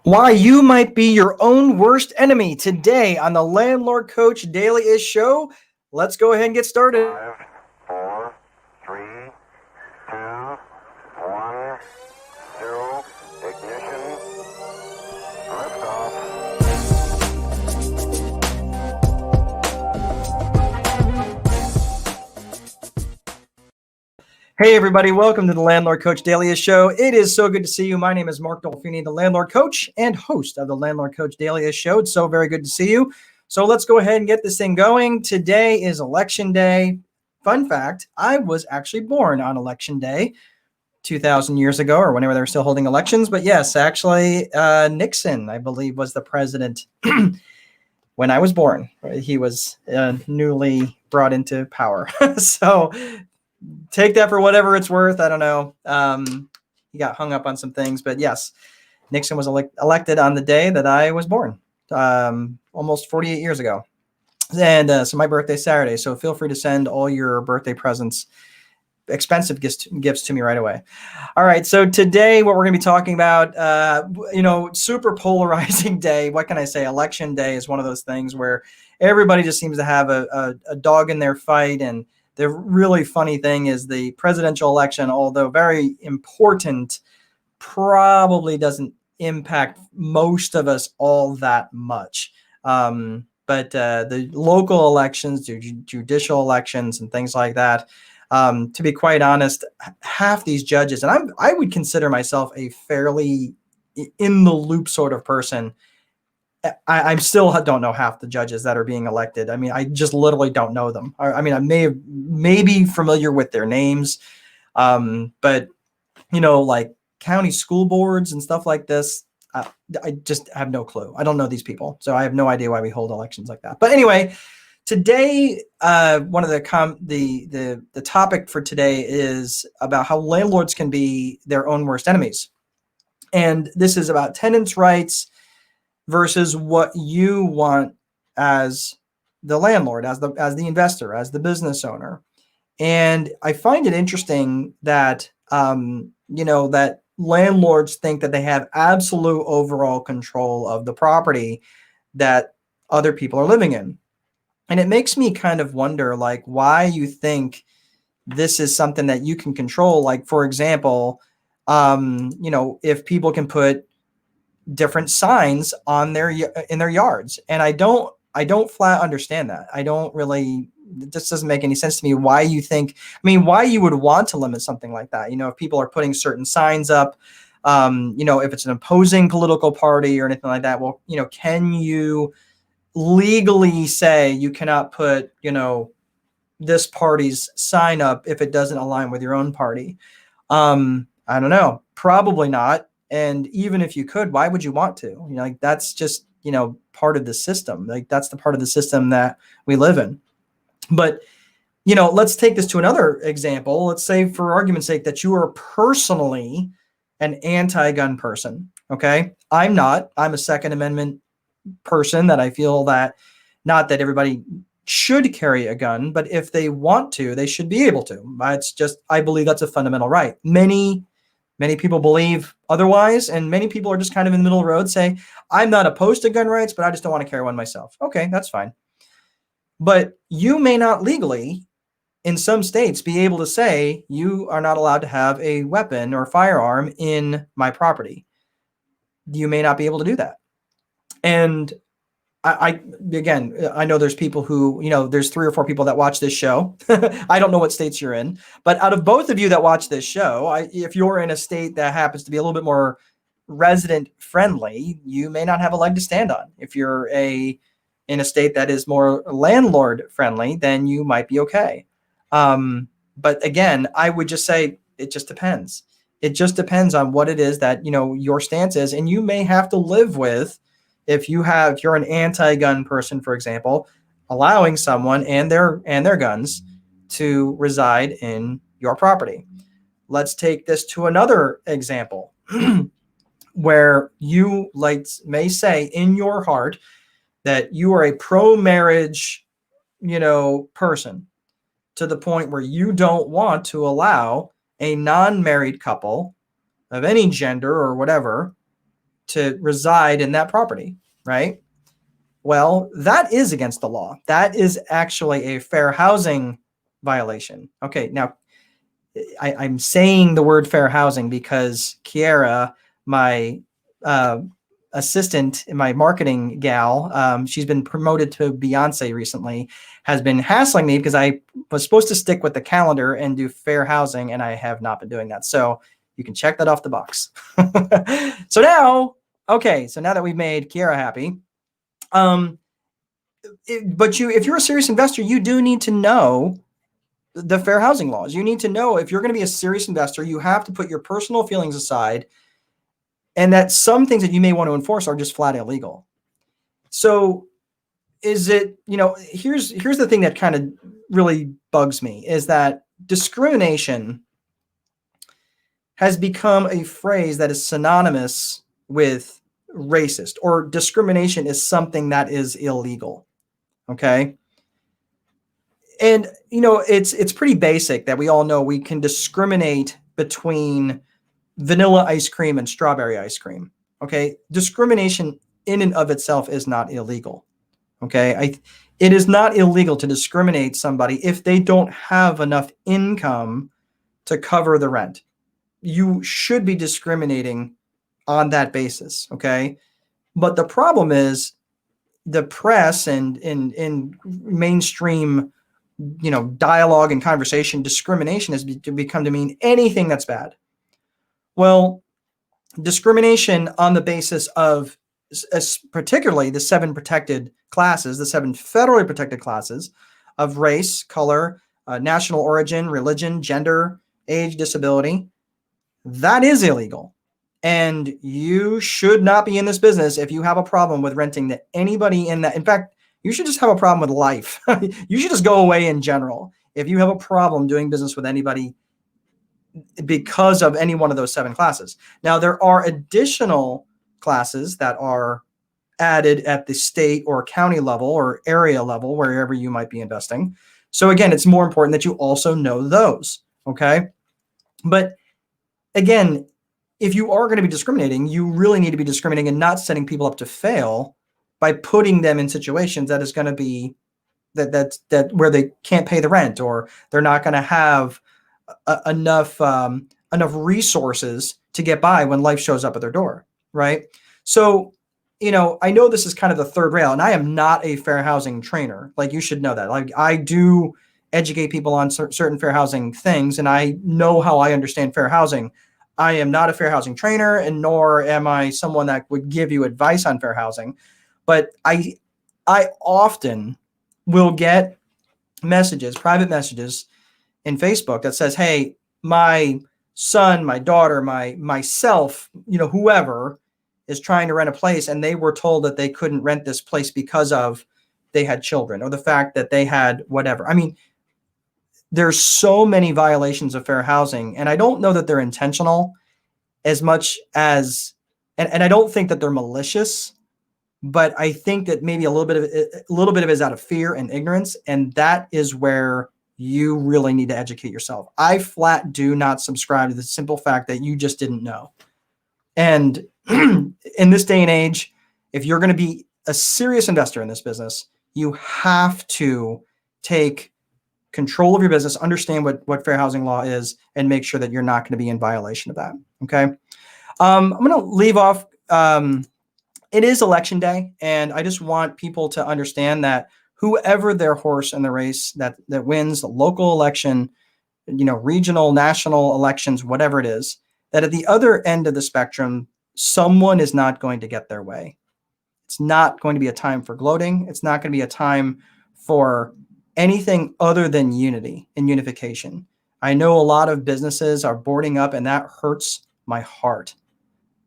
Why you might be your own worst enemy today on the Landlord Coach Daily-ish show. Let's go ahead and get started. 5, 4, 3, 2, 1, 0, ignition, liftoff. Hey everybody, welcome to the Landlord Coach Daily-ish show. It is so good to see you. My name is Mark Dolfini, the Landlord Coach and host of the Landlord Coach Daily-ish show. It's so very good to see you. So let's go ahead and get this thing going. Today is election day. Fun fact, I was actually born on election day 2,000 years ago, or whenever they were still holding elections. But yes, actually, Nixon, I believe, was the president when I was born. He was newly brought into power. So take that for whatever it's worth. I don't know. He got hung up on some things, but yes, Nixon was elected on the day that I was born, almost 48 years ago. And so my birthday's Saturday. So feel free to send all your birthday presents, expensive gifts to me right away. All right. So today, what we're going to be talking about, super polarizing day. What can I say? Election day is one of those things where everybody just seems to have a dog in their fight. And the really funny thing is the presidential election, although very important, probably doesn't impact most of us all that much. But the local elections, judicial elections, and things like that, to be quite honest, half these judges, and I would consider myself a fairly in the loop sort of person. I still don't know half the judges that are being elected. I mean, I just literally don't know them. I mean, I may be familiar with their names, but like county school boards and stuff like this, I just have no clue. I don't know these people, so I have no idea why we hold elections like that. But anyway, today, one of the topic for today is about how landlords can be their own worst enemies, and this is about tenants' rights versus what you want as the landlord, as the investor, as the business owner. And I find it interesting that that landlords think that they have absolute overall control of the property that other people are living in. And it makes me kind of wonder, like, why you think this is something that you can control. Like, for example, if people can put different signs on in their yards, and I don't flat understand that. I don't really. This doesn't make any sense to me. Why you would want to limit something like that? If people are putting certain signs up, if it's an opposing political party or anything like that, well, can you legally say you cannot put, this party's sign up if it doesn't align with your own party? I don't know. Probably not. And even if you could, why would you want to? Like, that's just, part of the system. Like, that's the part of the system that we live in. But, let's take this to another example. Let's say, for argument's sake, that you are personally an anti-gun person. Okay. I'm not. I'm a Second Amendment person, that I feel that not that everybody should carry a gun, but if they want to, they should be able to. I believe that's a fundamental right. Many people believe otherwise, and many people are just kind of in the middle of the road, say, I'm not opposed to gun rights, but I just don't want to carry one myself. Okay, that's fine. But you may not legally, in some states, be able to say you are not allowed to have a weapon or firearm in my property. You may not be able to do that. And I know there's people who, there's 3 or 4 people that watch this show. I don't know what states you're in, but out of both of you that watch this show, if you're in a state that happens to be a little bit more resident friendly, you may not have a leg to stand on. If you're in a state that is more landlord friendly, then you might be okay. But again, I would just say it just depends. It just depends on what it is that, your stance is, and you may have to live with, if you're an anti-gun person, for example, allowing someone and their guns to reside in your property. Let's take this to another example where you may say in your heart that you are a pro-marriage, person, to the point where you don't want to allow a non-married couple of any gender or whatever to reside in that property, right? Well, that is against the law. That is actually a fair housing violation. Okay, now I'm saying the word fair housing because Kiara, my assistant, my marketing gal, she's been promoted to Beyonce recently, has been hassling me because I was supposed to stick with the calendar and do fair housing, and I have not been doing that. So you can check that off the box. So now that we've made Kiara happy, if you're a serious investor, you do need to know the fair housing laws. You need to know, if you're going to be a serious investor, you have to put your personal feelings aside, and that some things that you may want to enforce are just flat illegal. So is it, here's the thing that kind of really bugs me, is that discrimination has become a phrase that is synonymous with racist, or discrimination is something that is illegal. Okay. And, it's pretty basic that we all know we can discriminate between vanilla ice cream and strawberry ice cream. Okay. Discrimination in and of itself is not illegal. Okay. It is not illegal to discriminate somebody if they don't have enough income to cover the rent. You should be discriminating on that basis. Okay. But the problem is the press and in mainstream, dialogue and conversation, discrimination has become to mean anything that's bad. Well, discrimination on the basis of particularly the 7 protected classes, the 7 federally protected classes of race, color, national origin, religion, gender, age, disability, that is illegal. And you should not be in this business if you have a problem with renting to anybody in that. In fact, you should just have a problem with life. You should just go away in general if you have a problem doing business with anybody because of any one of those 7 classes. Now, there are additional classes that are added at the state or county level or area level, wherever you might be investing. So again, it's more important that you also know those. Okay. But again, if you are going to be discriminating, you really need to be discriminating and not setting people up to fail by putting them in situations that is going to be that where they can't pay the rent, or they're not going to have enough resources to get by when life shows up at their door, right? So, I know this is kind of the third rail, and I am not a fair housing trainer. Like, you should know that. Like, I do educate people on certain fair housing things, and I know how I understand fair housing. I am not a fair housing trainer, and nor am I someone that would give you advice on fair housing. But I often will get messages, private messages in Facebook that says, hey, my son, my daughter, myself, whoever is trying to rent a place, and they were told that they couldn't rent this place because of they had children, or the fact that they had whatever. I mean, there's so many violations of fair housing, and I don't know that they're intentional as much as, and I don't think that they're malicious, but I think that maybe a little bit of it is out of fear and ignorance, and that is where you really need to educate yourself. I flat do not subscribe to the simple fact that you just didn't know. And in this day and age, if you're going to be a serious investor in this business, you have to take control of your business, understand what fair housing law is, and make sure that you're not going to be in violation of that. Okay. I'm going to leave off. It is election day, and I just want people to understand that whoever their horse in the race that wins the local election, regional, national elections, whatever it is, that at the other end of the spectrum, someone is not going to get their way. It's not going to be a time for gloating. It's not going to be a time for anything other than unity and unification. I know a lot of businesses are boarding up, and that hurts my heart.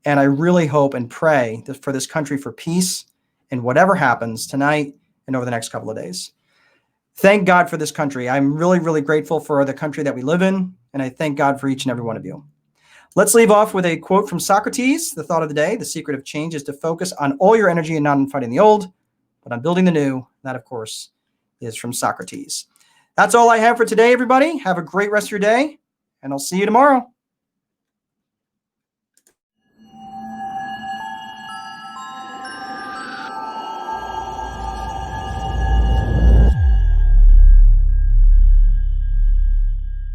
And I really hope and pray for this country for peace and whatever happens tonight and over the next couple of days. Thank God for this country. I'm really, really grateful for the country that we live in, and I thank God for each and every one of you. Let's leave off with a quote from Socrates. The thought of the day: the secret of change is to focus on all your energy and not on fighting the old, but on building the new. That, of course, is from Socrates. That's all I have for today, everybody. Have a great rest of your day, and I'll see you tomorrow.